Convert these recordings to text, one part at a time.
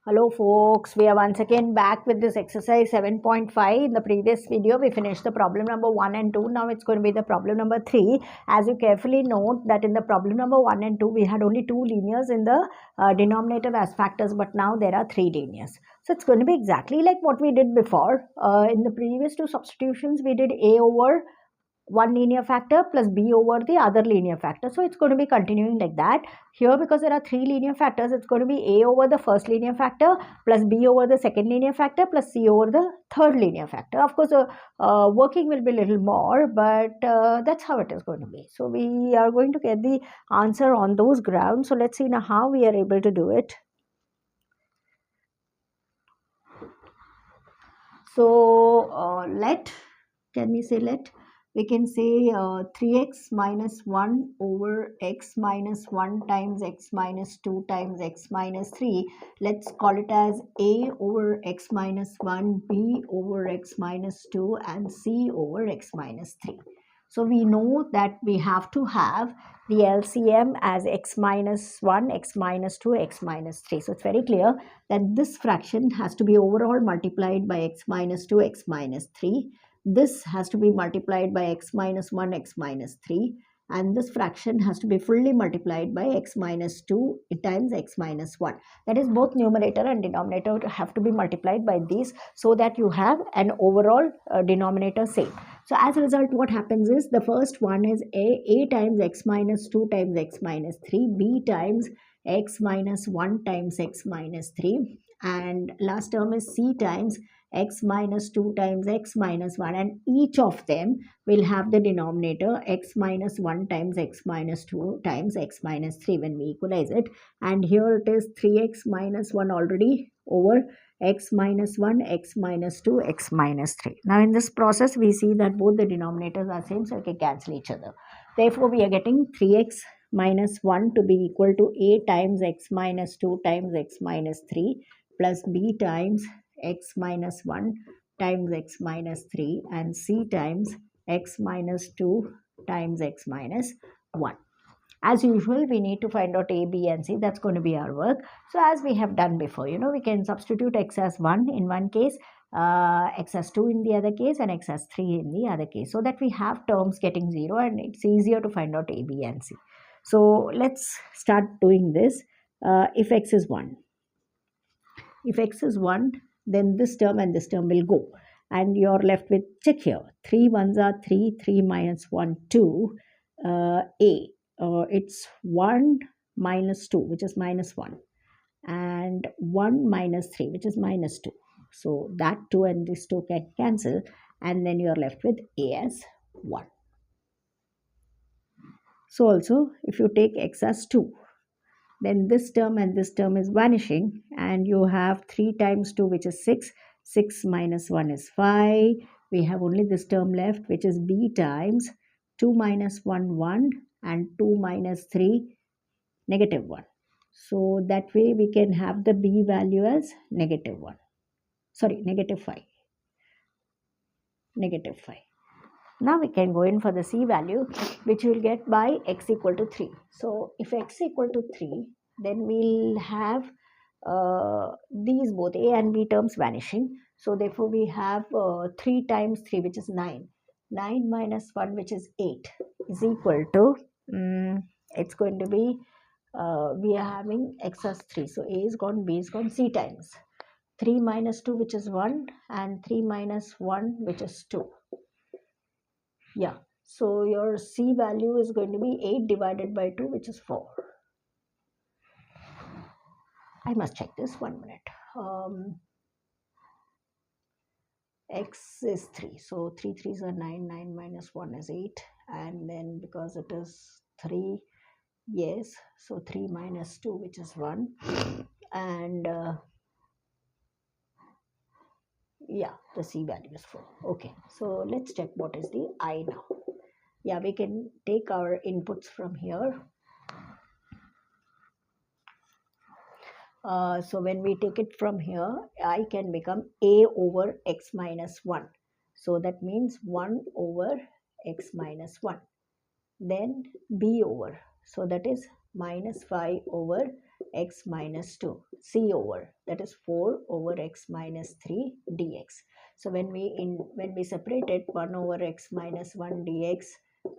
Hello folks, we are once again back with this exercise 7.5. In the previous video, we finished the problem number 1 and 2. Now it's going to be the problem number 3. As you carefully note that in the problem number 1 and 2, we had only two linears in the denominator as factors, but now there are three linears. So it's going to be exactly like what we did before. In the previous two substitutions, we did A over one linear factor plus b over the other linear factor. So it's going to be continuing like that. Here, because there are three linear factors, it's going to be a over the first linear factor plus b over the second linear factor plus c over the third linear factor. Of course, working will be a little more, but that's how it is going to be. So we are going to get the answer on those grounds. So let's see now how we are able to do it. So can we say we can say 3x minus 1 over x minus 1 times x minus 2 times x minus 3. Let's call it as a over x minus 1, b over x minus 2 and c over x minus 3. So we know that we have to have the LCM as x minus 1, x minus 2, x minus 3. So it's very clear that this fraction has to be overall multiplied by x minus 2, x minus 3. This has to be multiplied by x minus 1, x minus 3. And this fraction has to be fully multiplied by x minus 2 times x minus 1. That is, both numerator and denominator have to be multiplied by these so that you have an overall denominator same. So as a result, what happens is the first one is a times x minus 2 times x minus 3, b times x minus 1 times x minus 3, and last term is c times x minus 2 times x minus 1, and each of them will have the denominator x minus 1 times x minus 2 times x minus 3 when we equalize it. And here it is 3x minus 1 already over x minus 1, x minus 2, x minus 3. Now in this process, we see that both the denominators are same, so we can cancel each other. Therefore, we are getting 3x minus 1 to be equal to a times x minus 2 times x minus 3 plus b times x minus 1 times x minus 3 and c times x minus 2 times x minus 1. As usual, we need to find out a, b and c. That's going to be our work. So as we have done before, we can substitute x as 1 in one case, x as 2 in the other case, and x as 3 in the other case, so that we have terms getting 0 and it's easier to find out a, b and c. So let's start doing this. If x is 1, then this term and this term will go, and you're left with, check here, 3 ones are 3, 3 minus 1, 2, it's 1 minus 2, which is minus 1, and 1 minus 3, which is minus 2. So that 2 and this 2 can cancel, and then you're left with a as 1. So also, if you take x as 2, then this term and this term is vanishing, and you have 3 times 2, which is 6. 6 minus 1 is 5. We have only this term left, which is b times 2 minus 1, 1, and 2 minus 3, negative 1. So that way we can have the b value as negative 1. Sorry, negative 5. Negative 5. Now we can go in for the c value, which we'll get by x equal to 3. So if x equal to 3, then we'll have these both a and b terms vanishing. So therefore we have 3 times 3, which is 9. 9 minus 1, which is 8, is equal to, it's going to be, we are having x as 3. So a is gone, b is gone, c times 3 minus 2, which is 1, and 3 minus 1, which is 2. Yeah, so your c value is going to be 8 divided by 2, which is 4. I must check this, 1 minute. X is 3, so 3 3s are 9, 9 minus 1 is 8, and then because it is 3, yes, so 3 minus 2, which is 1, and yeah, the c value is 4. Okay, so let's check what is the I now. Yeah, we can take our inputs from here. So when we take it from here, I can become a over x minus 1. So that means 1 over x minus 1. Then b over. So that is minus 5 over x minus 2, c over, that is 4 over x minus 3 dx. So when we separate it, 1 over x minus 1 dx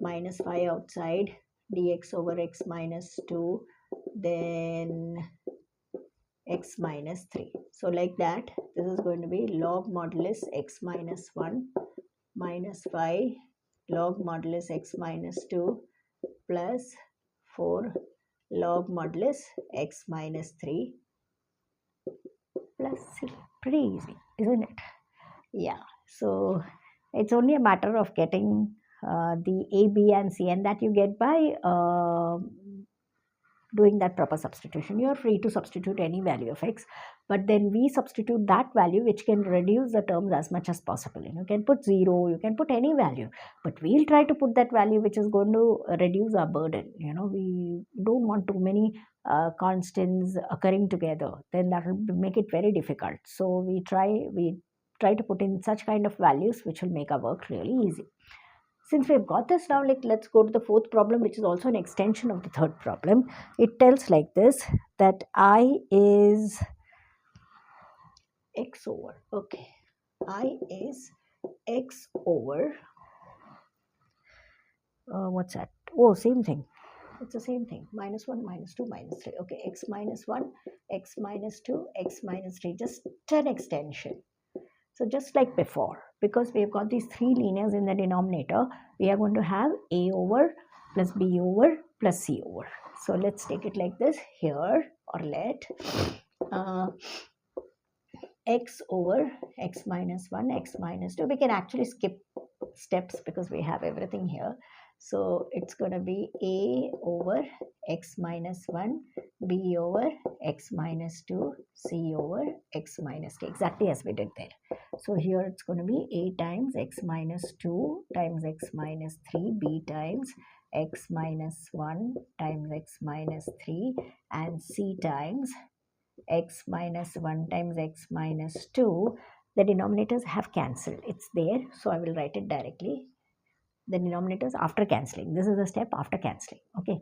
minus 5 outside, dx over x minus 2, then x minus 3. So like that, this is going to be log modulus x minus 1 minus 5 log modulus x minus 2 plus 4 log modulus x minus 3 plus c. Pretty easy, isn't it? Yeah. So it's only a matter of getting the a, b and c, and that you get by doing that proper substitution. You are free to substitute any value of x, but then we substitute that value which can reduce the terms as much as possible. You can put 0, you can put any value, but we'll try to put that value which is going to reduce our burden. We don't want too many constants occurring together, then that will make it very difficult. So we try to put in such kind of values which will make our work really easy. Since we've got this now, let's go to the fourth problem, which is also an extension of the third problem. It tells like this, that I is x over, okay, I is x over, what's that? Oh, same thing. It's the same thing, minus 1, minus 2, minus 3. Okay, x minus 1, x minus 2, x minus 3, just an extension. So just like before, because we've got these three linears in the denominator, we are going to have a over plus b over plus c over. So let's take it like this here, or let x over x minus 1, x minus 2. We can actually skip steps because we have everything here. So it's going to be a over x minus 1, b over x minus 2, c over x minus 2, exactly as we did there. So here it's going to be a times x minus 2 times x minus 3, b times x minus 1 times x minus 3, and c times x minus 1 times x minus 2. The denominators have cancelled. It's there, so I will write it directly. The denominators after cancelling. This is a step after cancelling. Okay,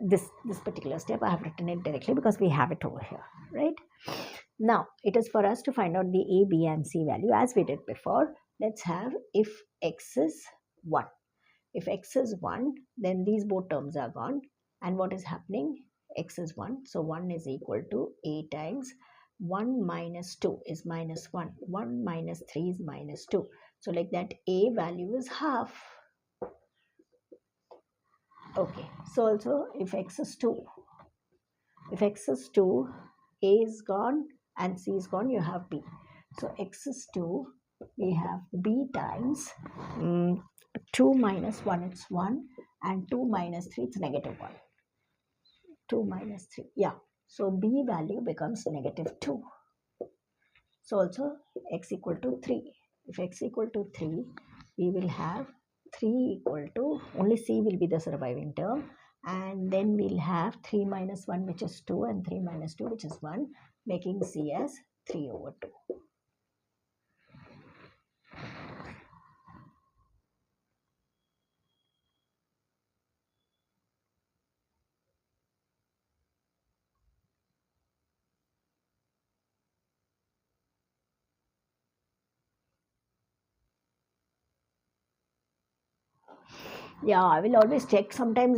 this particular step I have written it directly because we have it over here, right? Now it is for us to find out the a, b and c value as we did before. Let's have if x is 1. If x is 1, then these both terms are gone, and what is happening? X is 1, so 1 is equal to a times 1 minus 2 is minus 1, 1 minus 3 is minus 2. So like that, a value is half. Okay, so also if x is 2, a is gone and c is gone, you have b. So x is 2, we have b times 2 minus 1, it's 1, and 2 minus 3, it's negative 1. 2 minus 3, yeah. So b value becomes negative 2. So also x equal to 3. If x equal to 3, we will have 3 equal to, only c will be the surviving term, and then we'll have 3 minus 1, which is 2, and 3 minus 2, which is 1, making c as 3 over 2. Yeah, I will always check. Sometimes,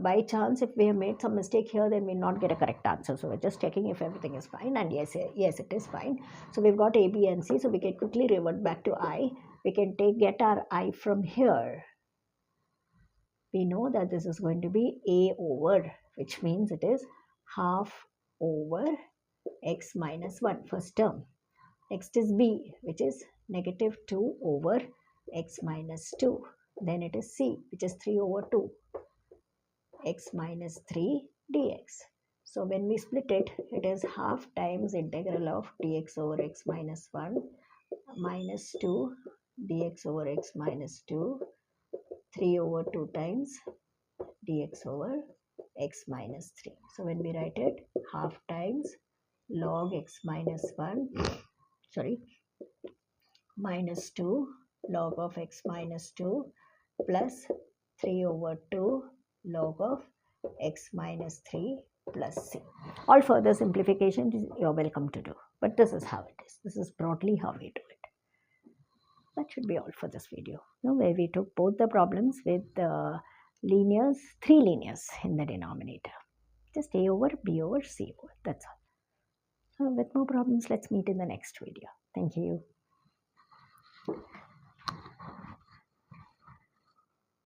by chance, if we have made some mistake here, then we'll not get a correct answer. So we're just checking if everything is fine. And yes, it is fine. So we've got A, B, and C. So we can quickly revert back to I. We can get our I from here. We know that this is going to be A over, which means it is half over x minus 1, first term. Next is B, which is negative 2 over x minus 2. Then it is C, which is 3 over 2, x minus 3 dx. So when we split it, it is half times integral of dx over x minus 1 minus 2 dx over x minus 2, 3 over 2 times dx over x minus 3. So when we write it, half times log x minus 1, minus 2 log of x minus 2 plus 3 over 2 log of x minus 3 plus c. All further simplifications you're welcome to do, but this is how it is. This is broadly how we do it. That should be all for this video, where we took both the problems with linears, three linears in the denominator. Just a over, b over, c over. That's all. So with more problems, let's meet in the next video. Thank you.